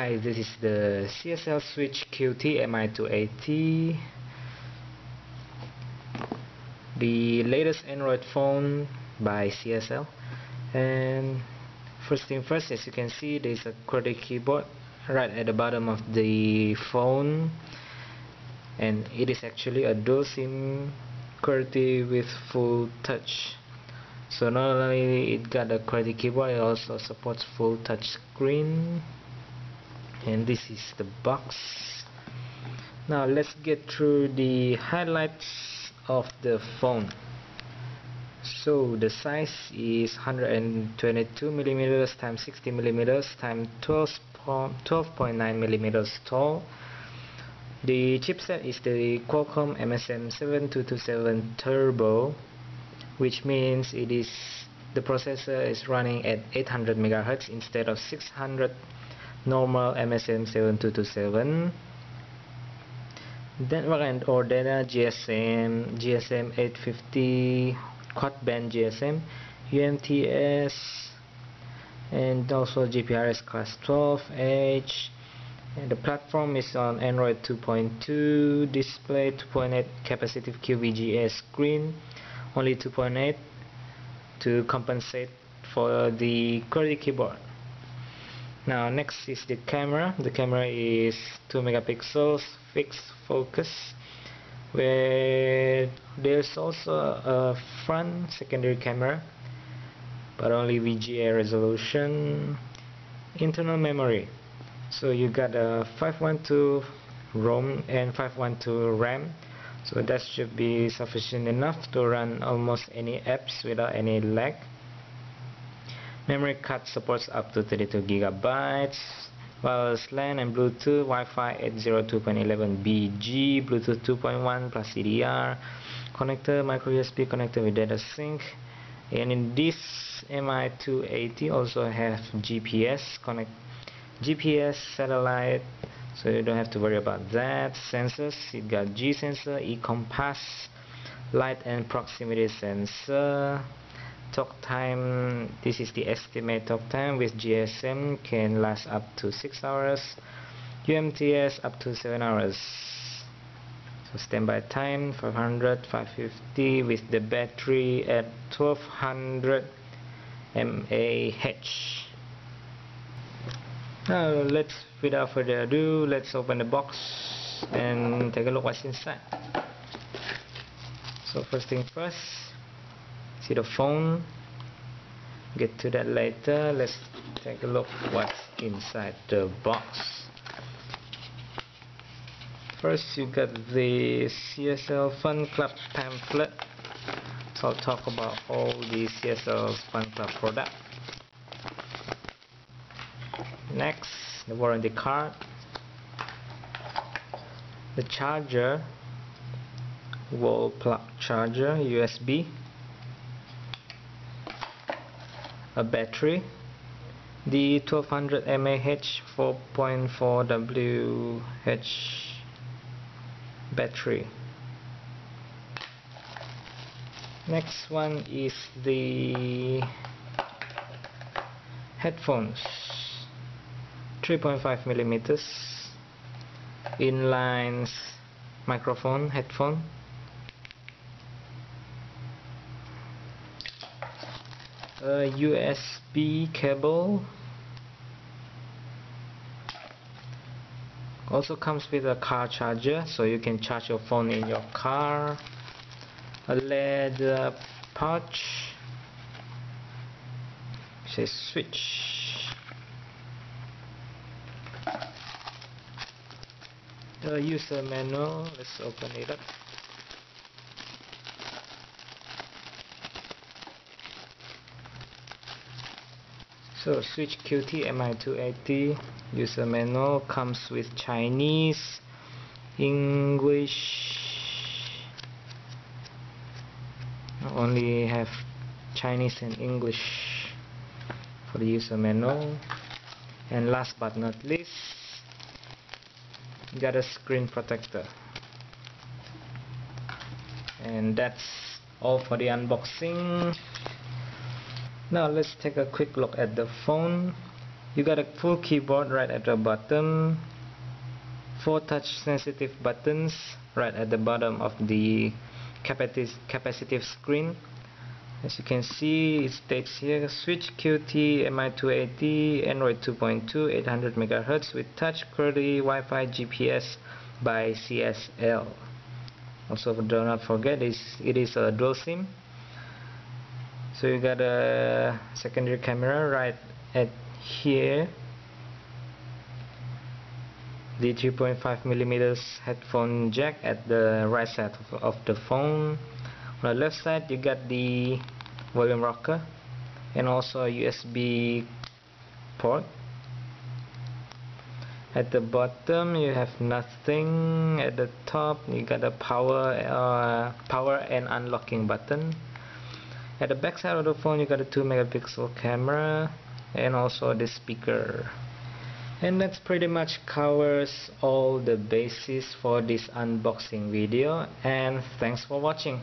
Hi, this is the CSL Switch QT Mi280, the latest Android phone by CSL. And first thing first, as you can see, there's a QWERTY keyboard right at the bottom of the phone, and it is actually a dual SIM QWERTY with full touch. So not only it got a QWERTY keyboard, it also supports full touch screen. And this is the box. Now let's get through the highlights of the phone. So the size is 122 millimeters times 60 millimeters times 12.9 millimeters tall. The chipset is the Qualcomm MSM7227 Turbo, which means the processor is running at 800 MHz instead of 600 normal MSM7227. Then Adreno GSM 850 quad band GSM, UMTS, and also GPRS class 12H. And the platform is on Android 2.2, display 2.8, capacitive VGA screen, only 2.8 to compensate for the QWERTY keyboard. Now next is the camera. The camera is 2 megapixels fixed focus, where there's also a front secondary camera, but only VGA resolution. Internal memory, so you got a 512 ROM and 512 RAM, so that should be sufficient enough to run almost any apps without any lag. Memory card supports up to 32 gigabytes. Wireless LAN and Bluetooth, Wi-Fi 802.11bg, Bluetooth 2.1 plus CDR, connector, micro USB connector with data sync. And in this Mi280 also have GPS satellite, so you don't have to worry about that. Sensors, it got G sensor, E-compass, light and proximity sensor. Talk time, this is the estimate talk time with GSM, can last up to 6 hours, UMTS up to 7 hours. So standby time 550 with the battery at 1200 mAh. Now without further ado, let's open the box and take a look what's inside. So first thing first, see the phone, get to that later. Let's take a look what's inside the box. First you got the CSL Fun Club pamphlet, so I'll talk about all the CSL Fun Club product. Next, the warranty card, the charger, wall plug charger, USB, a battery, the 1200 mAh 4.4 Wh battery. Next one is the headphones, 3.5 millimeters inline microphone headphone, a USB cable, also comes with a car charger, so you can charge your phone in your car, a leather pouch, says switch, the user manual. Let's open it up. So Switch QT Mi280 user manual comes with Chinese, English, only have Chinese and English for the user manual. And last but not least, got a screen protector. And that's all for the unboxing. Now let's take a quick look at the phone. You got a full keyboard right at the bottom, 4 touch sensitive buttons right at the bottom of the capacitive screen. As you can see, it states here switch QWERTY Mi280 Android 2.2 800 MHz with touch QWERTY Wi-Fi GPS by CSL. Also, do not forget it is a dual SIM. So you got a secondary camera right at here, the 3.5mm headphone jack at the right side of the phone. On the left side you got the volume rocker and also a USB port. At the bottom you have nothing. At the top you got a power and unlocking button. At the back side of the phone you got a 2-megapixel camera and also the speaker. And that's pretty much covers all the bases for this unboxing video, and thanks for watching.